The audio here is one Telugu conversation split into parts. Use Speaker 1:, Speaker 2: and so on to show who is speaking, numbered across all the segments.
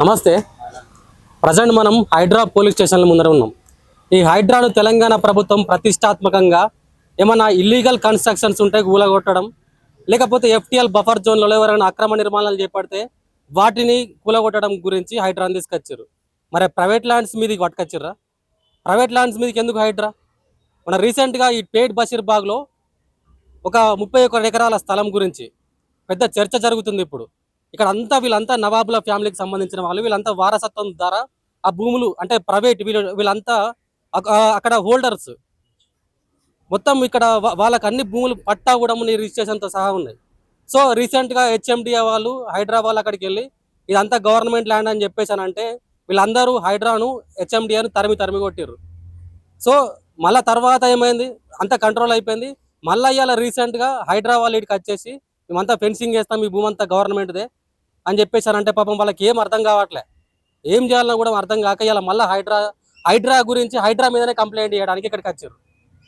Speaker 1: నమస్తే. ప్రజెంట్ మనం హైడ్రా పోలీస్ స్టేషన్ ముందర ఉన్నాం. ఈ హైడ్రాను తెలంగాణ ప్రభుత్వం ప్రతిష్టాత్మకంగా ఏమైనా ఇల్లీగల్ కన్స్ట్రక్షన్స్ ఉంటే కూలగొట్టడం, లేకపోతే ఎఫ్టీఎల్ బఫర్ జోన్లలో ఎవరైనా అక్రమ నిర్మాణాలు చేపడితే వాటిని కూలగొట్టడం గురించి హైడ్రాను తీసుకొచ్చారు. మరి ప్రైవేట్ ల్యాండ్స్ మీదకి పట్టుకొచ్చిర్రా? ప్రైవేట్ ల్యాండ్స్ మీదకి ఎందుకు హైడ్రా? మన రీసెంట్గా ఈ పేట్ బషీర్బాగ్లో ఒక 31 ఎకరాల స్థలం గురించి పెద్ద చర్చ జరుగుతుంది. ఇప్పుడు ఇక్కడ అంతా వీళ్ళంతా నవాబుల ఫ్యామిలీకి సంబంధించిన వాళ్ళు, వీళ్ళంతా వారసత్వం ద్వారా ఆ భూములు అంటే ప్రైవేట్ వీళ్ళంతా అక్కడ హోల్డర్స్. మొత్తం ఇక్కడ వాళ్ళకి అన్ని భూములు పట్టా కూడా రిజిస్ట్రేషన్తో సహా ఉన్నాయి. సో రీసెంట్గా హెచ్ఎండిఏ వాళ్ళు హైదరాబాద్ అక్కడికి వెళ్ళి ఇదంతా గవర్నమెంట్ ల్యాండ్ అని చెప్పేసానంటే వీళ్ళందరూ హైడ్రాను హెచ్ఎండిఏను తరిమి కొట్టిర్రు. సో మళ్ళీ తర్వాత ఏమైంది, అంతా కంట్రోల్ అయిపోయింది. మళ్ళీ ఇవాళ రీసెంట్గా హైదరాబాద్ ఇక్కడికి వచ్చేసి మేమంతా ఫెన్సింగ్ చేస్తాం, ఈ భూమి అంతా గవర్నమెంట్దే అని చెప్పేసారంటే పాపం వాళ్ళకి ఏం అర్థం కావట్లే, ఏం చేయాలన్నా కూడా అర్థం కాక ఇలా మళ్ళీ హైడ్రా గురించి హైడ్రా మీదనే కంప్లైంట్ చేయడానికి ఇక్కడికి వచ్చారు.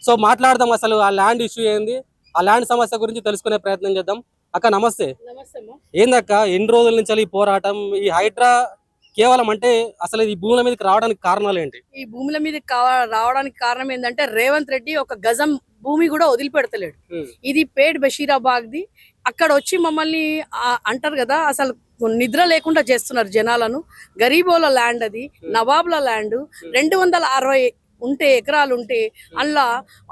Speaker 1: సో మాట్లాడదాం, అసలు ఆ ల్యాండ్ ఇష్యూ ఏంది, ఆ ల్యాండ్ సమస్య గురించి తెలుసుకునే ప్రయత్నం చేద్దాం. అక్క నమస్తే. ఏందక్క ఎన్ని రోజుల నుంచి ఈ పోరాటం? ఈ హైడ్రా కేవలం అంటే అసలు ఈ భూముల మీదకి రావడానికి కారణాలు ఏంటి?
Speaker 2: ఈ భూముల మీదకి రావడానికి కారణం ఏంటంటే రేవంత్ రెడ్డి ఒక గజం భూమి కూడా వదిలిపెడతలేడు. ఇది పేట్ బషీరాబాగ్ ది. అక్కడ వచ్చి మమ్మల్ని అంటారు కదా, అసలు నిద్ర లేకుండా చేస్తున్నారు జనాలను. గరీబోల ల్యాండ్ అది, నవాబుల ల్యాండ్. 260 ఎకరాలు ఉంటే అందులో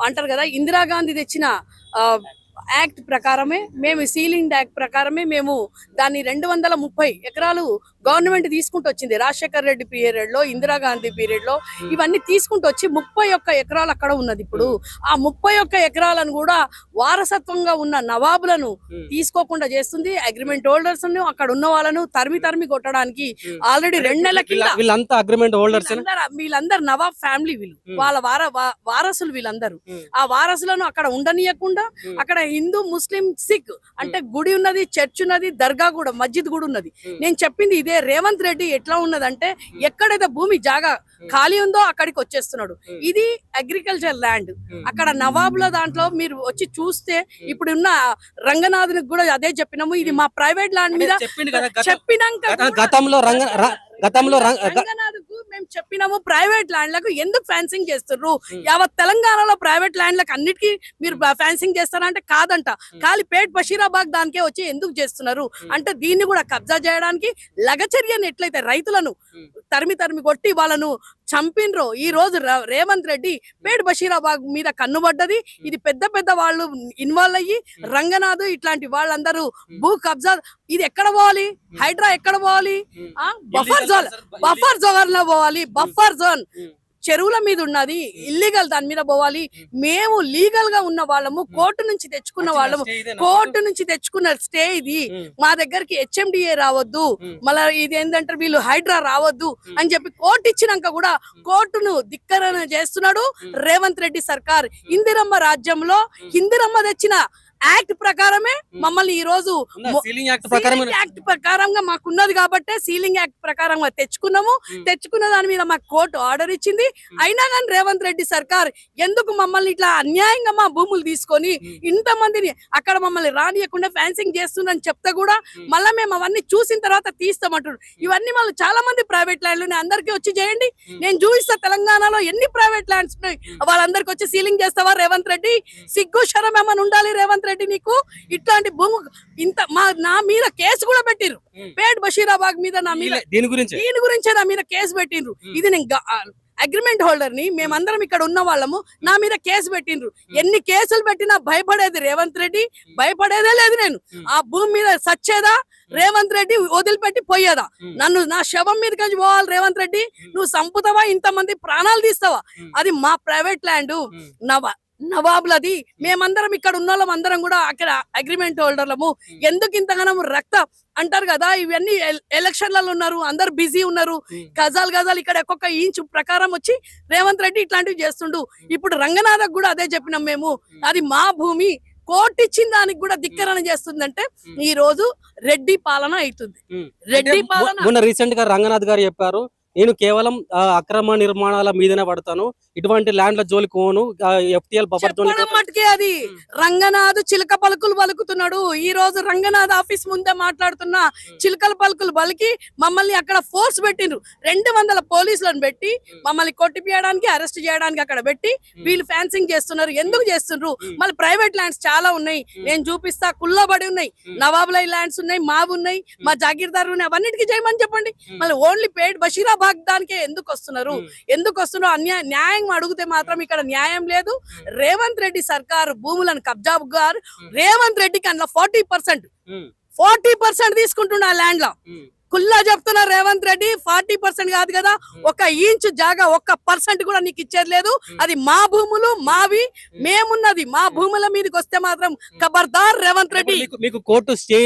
Speaker 2: అంటారు కదా, ఇందిరాగాంధీ తెచ్చిన యాక్ట్ ప్రకారమే మేము సీలింగ్ యాక్ట్ ప్రకారమే మేము దాన్ని 230 ఎకరాలు గవర్నమెంట్ తీసుకుంటూ వచ్చింది. రాజశేఖర్ రెడ్డి పీరియడ్ లో, ఇందిరాగాంధీ పీరియడ్ లో ఇవన్నీ తీసుకుంటూ వచ్చి 31 ఎకరాలు అక్కడ ఉన్నది. ఇప్పుడు ఆ 31 ఎకరాలను కూడా వారసత్వంగా ఉన్న నవాబులను తీసుకోకుండా చేస్తుంది. అగ్రిమెంట్ హోల్డర్స్ అక్కడ ఉన్న వాళ్ళను తరిమి కొట్టడానికి ఆల్రెడీ 2 నెలల కింద
Speaker 1: వీళ్ళంతా అగ్రిమెంట్ హోల్డర్స్,
Speaker 2: వీళ్ళందరూ నవాబ్ ఫ్యామిలీ, వీళ్ళు వాళ్ళ వారసులు. వీళ్ళందరూ ఆ వారసులను అక్కడ ఉండనీయకుండా అక్కడ హిందూ, ముస్లిం, సిక్ అంటే గుడి ఉన్నది, చర్చ్ ఉన్నది, దర్గా కూడా, మస్జిద్ కూడా ఉన్నది. నేను చెప్పింది ఇదే. రేవంత్ రెడ్డి ఎట్లా ఉన్నదంటే ఎక్కడైతే భూమి జాగా ఖాళీ ఉందో అక్కడికి వచ్చేస్తున్నాడు. ఇది అగ్రికల్చర్ ల్యాండ్. అక్కడ నవాబుల దాంట్లో మీరు వచ్చి చూస్తే ఇప్పుడు ఉన్న రంగనాథ్కి కూడా అదే చెప్పినాము, ఇది మా ప్రైవేట్ ల్యాండ్ మీద చెప్పినాక
Speaker 1: గతంలో
Speaker 2: రంగనాథ్కు మేము చెప్పినాము ప్రైవేట్ ల్యాండ్లకు ఎందుకు ఫెన్సింగ్ చేస్తున్నారు, యావత్ తెలంగాణలో ప్రైవేట్ ల్యాండ్లకు అన్నిటికీ మీరు ఫెన్సింగ్ చేస్తారంటే కాదంట. ఖాళీ పేట్ బషీరాబాగ్ దానికే వచ్చి ఎందుకు చేస్తున్నారు అంటే దీన్ని కూడా కబ్జా చేయడానికి, లగచర్యను ఎట్లయితే రైతులను తరిమి కొట్టి వాళ్ళను చంపినరో ఈ రోజు రేవంత్ రెడ్డి పేట్ బషీరాబాగ్ మీద కన్నుబడ్డది. ఇది పెద్ద వాళ్ళు ఇన్వాల్వ్ అయ్యి రంగనాథ్ ఇట్లాంటి వాళ్ళందరూ భూ కబ్జా. ఇది ఎక్కడ పోవాలి? హైడ్రా ఎక్కడ పోవాలి? బఫర్ జోన్ లో పోవాలి. బఫర్ జోన్ చెరువుల మీద ఉన్నది, ఇల్లీగల్ దాని మీద పోవాలి. మేము లీగల్ గా ఉన్న వాళ్ళము, కోర్టు నుంచి తెచ్చుకున్న వాళ్ళము, కోర్టు నుంచి తెచ్చుకున్న స్టే ఇది. మా దగ్గరికి హెచ్ఎండిఏ రావద్దు, మళ్ళీ ఇది ఏంటంటే వీళ్ళు హైడ్రా రావద్దు అని చెప్పి కోర్టు ఇచ్చినాక కూడా కోర్టును ధిక్కరణ చేస్తున్నాడు రేవంత్ రెడ్డి సర్కార్. ఇందిరమ్మ రాజ్యంలో ఇందిరమ్మ తెచ్చిన యాక్ట్ ప్రకారమే మమ్మల్ని ఈ రోజు యాక్ట్ ప్రకారంగా మాకున్నది కాబట్టి సీలింగ్ యాక్ట్ ప్రకారంగా తెచ్చుకున్న దాని మీద మాకు కోర్టు ఆర్డర్ ఇచ్చింది. అయినా కానీ రేవంత్ రెడ్డి సర్కార్ ఎందుకు మమ్మల్ని ఇట్లా అన్యాయంగా మా భూములు తీసుకొని ఇంతమందిని అక్కడ మమ్మల్ని రానియకుండా ఫెన్సింగ్ చేస్తుందని చెప్తే కూడా మళ్ళీ మేము అవన్నీ చూసిన తర్వాత తీస్తామంటారు. ఇవన్నీ మళ్ళీ చాలా మంది ప్రైవేట్ ల్యాండ్లు అందరికీ వచ్చి చేయండి, నేను చూపిస్తా తెలంగాణలో ఎన్ని ప్రైవేట్ ల్యాండ్స్ ఉన్నాయి, వాళ్ళందరికి వచ్చి సీలింగ్ చేస్తావా రేవంత్ రెడ్డి? సిగ్గు శరం ఏమని ఉండాలి రేవంత్ రెడ్డి నీకు? ఇట్లాంటి భూమి నా మీద కేసు కూడా పెట్టిర్రు. పేట్ బషీరాబాగ్ మీద నా మీద దీని గురించే నా మీద కేసు పెట్టిండ్రు. ఇది నేను అగ్రిమెంట్ హోల్డర్ ని, మేమందరం ఇక్కడ ఉన్న వాళ్ళము, నా మీద కేసు పెట్టిండ్రు. ఎన్ని కేసులు పెట్టినా భయపడేది రేవంత్ రెడ్డి, భయపడేదే లేదు. నేను ఆ భూమి మీద సచ్చేదా రేవంత్ రెడ్డి వదిలిపెట్టి పోయేదా? నన్ను నా శవం మీదకి పోవాలి రేవంత్ రెడ్డి? నువ్వు సంపుతావా? ఇంతమంది ప్రాణాలు తీస్తావా? అది మా ప్రైవేట్ ల్యాండ్, నవాబులది. మేమందరం ఇక్కడ ఉన్న వాళ్ళం అందరం కూడా అక్కడ అగ్రిమెంట్ హోల్డర్లము. ఎందుకు ఇంతగానం రక్తం అంటారు కదా, ఇవన్నీ ఎలక్షన్లలో ఉన్నారు, అందరు బిజీ ఉన్నారు. గజాలు ఇక్కడ ఒక్కొక్క ఇంచు ప్రకారం వచ్చి రేవంత్ రెడ్డి ఇట్లాంటివి చేస్తుండు. ఇప్పుడు రంగనాథకు కూడా అదే చెప్పినాం మేము, అది మా భూమి, కోర్టు ఇచ్చిన దానికి కూడా ధిక్కరణ చేస్తుందంటే ఈ రోజు రెడ్డి పాలన అవుతుంది. రెడ్డి పాలన
Speaker 1: రీసెంట్ గా రంగనాథ్ గారు చెప్పారు, నేను కేవలం అక్రమ నిర్మాణాల మీదనే పడతాను, ఇటువంటి ల్యాండ్ల జోలికి పోను, FTL బఫర్ జోన్
Speaker 2: చెప్పడం మటుకే అది రంగనాథ్ చిలక పలుకులు పలుకుతున్నాడు. ఈ రోజు రంగనాథ్ ఆఫీస్ ముందే మాట్లాడుతున్న చిలకల పలుకులు పలికి మమ్మల్ని అక్కడ ఫోర్స్ పెట్టిండ్రు. 200 పోలీసులను పెట్టి మమ్మల్ని కొట్టిపియడానికి, అరెస్ట్ చేయడానికి అక్కడ పెట్టి వీళ్ళు ఫ్యాన్సింగ్ చేస్తున్నారు. ఎందుకు చేస్తున్నారు? మళ్ళీ ప్రైవేట్ ల్యాండ్స్ చాలా ఉన్నాయి, నేను చూపిస్తా. కుల్లబడి ఉన్నాయి, నవాబులై ల్యాండ్స్ ఉన్నాయి, మావి ఉన్నాయి, మా జాగీర్దారు ఉన్నాయి, అవన్నిటికీ చేయమని చెప్పండి. మళ్ళీ ఓన్లీ పేట్ బషీరాబాద్ దానికే ఎందుకు వస్తున్నారు? ఎందుకు వస్తున్నారు? న్యాయం అడిగితే మాత్రం ఇక్కడ న్యాయం లేదు. రేవంత్ రెడ్డి సర్కారు భూములను కబ్జా గారు రేవంత్ రెడ్డికి అందులో 40% తీసుకుంటున్నా ల్యాండ్ లో. కుల్లా చెప్తున్నా రేవంత్ రెడ్డి 40% కాదు కదా, 1 ఇంచు జాగా 1% కూడా నీకు ఇచ్చేది లేదు. అది మా భూములు, మావి, మేమున్నది. మా భూముల మీదకి వస్తే మాత్రం ఖబర్దార్ రేవంత్ రెడ్డి.
Speaker 1: మీకు కోర్టు స్టే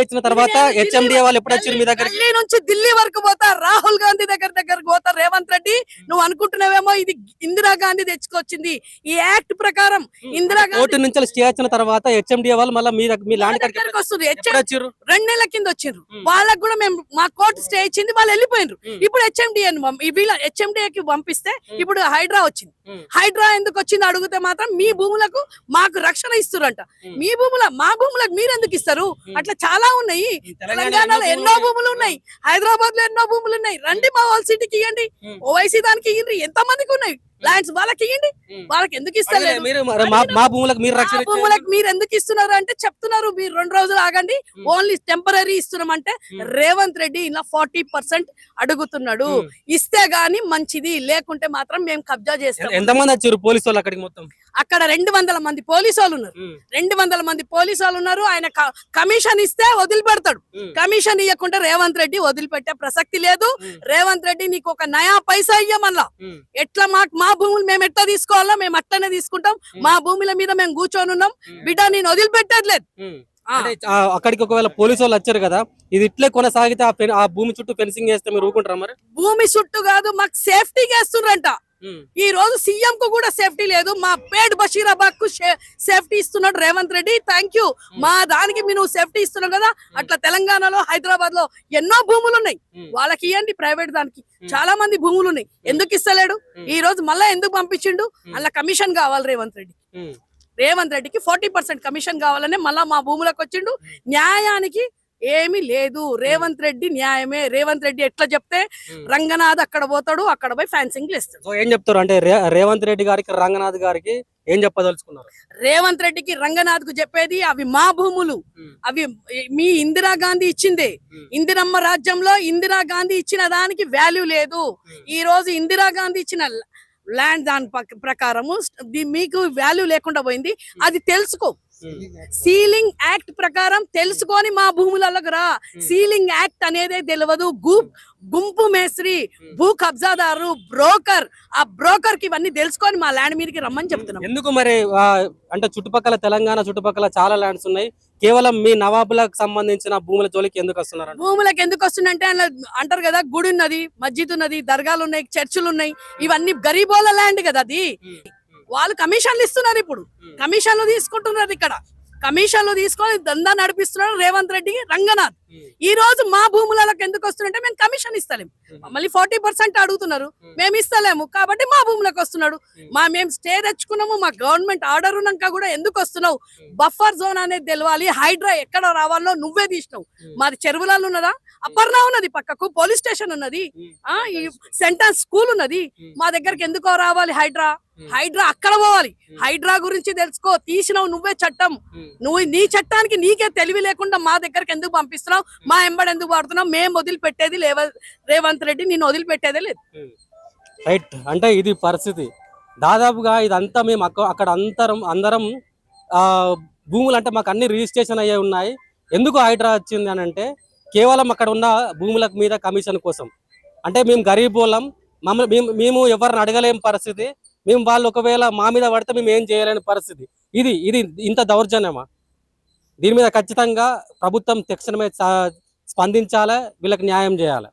Speaker 1: ఇచ్చిన తర్వాత HMDA వాళ్ళు ఎప్పుడు వచ్చారు మీ దగ్గర?
Speaker 2: ఢిల్లీ నుంచి ఢిల్లీ వరకు పోతా, రాహుల్ గాంధీ దగ్గరకు పోతా. రేవంత్ రెడ్డి నువ్వు అనుకుంటున్నావేమో ఇది ఇందిరా గాంధీ తెచ్చుకొచ్చింది. ఈ యాక్ట్ ప్రకారం ఇందిరా
Speaker 1: కోర్టు నుంచి స్టే ఇచ్చిన తర్వాత HMDA వాళ్ళు మళ్ళీ మీ ల్యాండ్
Speaker 2: దగ్గరకు వస్తుంది. 2 నెలల కింద వచ్చిండ్రు. వాళ్ళకు కూడా మేము మా కోర్టు స్టే ఇచ్చింది, వాళ్ళు వెళ్ళిపోయినరు. ఇప్పుడు HMDAకి పంపిస్తే ఇప్పుడు హైడ్రా వచ్చింది. హైడ్రా ఎందుకు వచ్చింది అడిగితే మాత్రం మీ భూములకు మాకు రక్షణ ఇస్తురంట. మా భూములకు మీరు ఎందుకు ఇస్తారు? అట్లా చాలా ఉన్నాయి. తెలంగాణలో ఎన్నో భూములు ఉన్నాయి, హైదరాబాద్ లో ఎన్నో భూములు ఉన్నాయి. రండి మా వాళ్ళ సిటీకి ఇవ్వండి, ఓవైసీ దానికి ఇవ్వండి. ఎంత మందికి ఉన్నాయి ల్యాండ్స్? వాళ్ళకి ఇవ్వండి. వాళ్ళకి ఎందుకు ఇస్తారు?
Speaker 1: మా భూములకు
Speaker 2: మీరు ఎందుకు ఇస్తున్నారు అంటే చెప్తున్నారు మీరు 2 రోజులు ఆగండి, ఓన్లీ టెంపరీ ఇస్తున్నాం అంటే రేవంత్ రెడ్డి ఇలా 40% అడుగుతున్నాడు. ఇస్తే గానీ మంచిది, లేకుంటే మాత్రం మేము కబ్జా చేస్తాం.
Speaker 1: ఎంతమంది వచ్చారు పోలీసు వాళ్ళు అక్కడికి? మొత్తం
Speaker 2: అక్కడ 200 మంది పోలీసు వాళ్ళు ఉన్నారు. 200 మంది పోలీసు వాళ్ళు ఉన్నారు. ఆయన కమిషన్ ఇస్తే వదిలిపెడతాడు. కమిషన్ ఇవ్వకుంటే రేవంత్ రెడ్డి వదిలిపెట్టే ప్రసక్తి లేదు. రేవంత్ రెడ్డి నీకు 1 నయా పైసా ఇయ్యమల్లా. ఎట్లా మా భూములు మేము ఎట్లా తీసుకోవాలో మేము అట్లనే తీసుకుంటాం. మా భూముల మీద మేము కూర్చొని ఉన్నాం. బిడ్డ నేను వదిలిపెట్టట్లేదు.
Speaker 1: అక్కడికి ఒకవేళ పోలీసు వాళ్ళు వచ్చారు కదా, ఇది ఇట్లే కొనసాగితే ఆ భూమి చుట్టూ ఫెన్సింగ్ చేస్తే మీరు ఊరుకుంటారా? మరి
Speaker 2: భూమి చుట్టూ కాదు, మాకు సేఫ్టీ చేస్తుండ్రంట. ఈ రోజు సీఎం కు కూడా సేఫ్టీ లేదు. మా పేట్ బషీరాబాద్ కు సేఫ్టీ ఇస్తున్నాడు రేవంత్ రెడ్డి. Thank you. మా దానికి నువ్వు సేఫ్టీ ఇస్తున్నావు కదా. అట్లా తెలంగాణలో, హైదరాబాద్ లో ఎన్నో భూములు ఉన్నాయి, వాళ్ళకి ఇవ్వండి. ప్రైవేట్ దానికి చాలా మంది భూములు ఉన్నాయి, ఎందుకు ఇస్తలేడు? ఈ రోజు మళ్ళా ఎందుకు పంపించిండు? అలా కమిషన్ కావాలి రేవంత్ రెడ్డికి 40% కమిషన్ కావాలనే మళ్ళా మా భూములకు వచ్చిండు. న్యాయానికి ఏమీ లేదు. రేవంత్ రెడ్డి న్యాయమే. రేవంత్ రెడ్డి ఎట్లా చెప్తే రంగనాథ్ అక్కడ పోతాడు, అక్కడ పోయి ఫ్యాన్సింగ్ వేస్తాడు.
Speaker 1: ఏం చెప్తారు అంటే రేవంత్ రెడ్డి గారికి, రంగనాథ్ గారికి ఏం చెప్పదలుచుకున్నారు?
Speaker 2: రేవంత్ రెడ్డికి, రంగనాథ్ కు చెప్పేది అవి మా భూములు, అవి మీ ఇందిరా గాంధీ ఇచ్చిందే. ఇందిరమ్మ రాజ్యంలో ఇందిరా గాంధీ ఇచ్చిన దానికి వాల్యూ లేదు. ఈ రోజు ఇందిరా గాంధీ ఇచ్చిన ల్యాండ్ దాని ప్రకారము మీకు వాల్యూ లేకుండా పోయింది. అది తెలుసుకో. సీలింగ్ యాక్ట్ ప్రకారం తెలుసుకొని మా భూములకు రా. సీలింగ్ యాక్ట్ అనేది తెలియదు. గుంపు మేస్త్రి, భూ కబ్జాదారు, బ్రోకర్, ఆ బ్రోకర్ కి ఇవన్నీ తెలుసుకొని మా ల్యాండ్ మీదకి రమ్మని చెప్తున్నాం.
Speaker 1: ఎందుకు మరి అంటే చుట్టుపక్కల తెలంగాణ చుట్టుపక్కల చాలా ల్యాండ్స్ ఉన్నాయి, కేవలం మీ నవాబులకు సంబంధించిన భూముల జోలికి ఎందుకు వస్తున్నారు?
Speaker 2: భూములకు ఎందుకు వస్తుందంటే అంటారు కదా, గుడి ఉన్నది, మస్జిద్ ఉన్నది, దర్గాలు ఉన్నాయి, చర్చిలు ఉన్నాయి, ఇవన్నీ గరీబోల ల్యాండ్ కదా. అది వాళ్ళు కమిషన్లు ఇస్తున్నారు. ఇప్పుడు కమిషన్లు తీసుకుంటున్నారు. ఇక్కడ కమిషన్లు తీసుకొని దందా నడిపిస్తున్నారు రేవంత్ రెడ్డి, రంగనాథ్. ఈ రోజు మా భూములకు ఎందుకు వస్తున్నారంటే మేము కమిషన్ ఇస్తలేము. మళ్ళీ 40% అడుగుతున్నారు, మేము ఇస్తలేము కాబట్టి మా భూములకు వస్తున్నాడు. మేము స్టే తెచ్చుకున్నాము, మా గవర్నమెంట్ ఆర్డర్ ఉన్నాక కూడా ఎందుకు వస్తున్నావు? బఫర్ జోన్ అనేది తెలవాలి. హైడ్రా ఎక్కడ రావాలో నువ్వే తీసినావు. మాది చెరువులలో ఉన్నదా? అపర్ణ ఉన్నది, పక్కకు పోలీస్ స్టేషన్ ఉన్నది, సెంటర్ స్కూల్ ఉన్నది. మా దగ్గరికి ఎందుకో రావాలి హైడ్రా? హైడ్రా అక్కడ పోవాలి. హైడ్రా గురించి తెలుసుకో. తీసినావు నువ్వే చట్టం. నువ్వు నీ చట్టానికి నీకే తెలివి లేకుండా మా దగ్గరికి ఎందుకు పంపిస్తున్నావు? మా ఎంబడి ఎందుకు వాడుతున్నావు? మేము వదిలిపెట్టేది రేవంత్ రెడ్డి, నిన్ను వదిలిపెట్టేదే లేదు.
Speaker 1: రైట్. అంటే ఇది పరిస్థితి. దాదాపుగా ఇదంతా మేము అక్కడ అందరం భూములు అంటే మాకు అన్ని రిజిస్ట్రేషన్ అయ్యే ఉన్నాయి. ఎందుకు హైడ్రా వచ్చింది అని అంటే కేవలం అక్కడ ఉన్న భూముల మీద కమిషన్ కోసం. అంటే మేము గరీబోళ్ళం, మేము ఎవరిని అడగలేని పరిస్థితి. మేము వాళ్ళు ఒకవేళ మా మీద పడితే మేము ఏం చేయలేని పరిస్థితి. ఇది ఇంత దౌర్జన్యమా? దీని మీద ఖచ్చితంగా ప్రభుత్వం తక్షణమే స్పందించాలి, వీళ్ళకి న్యాయం చేయాలి.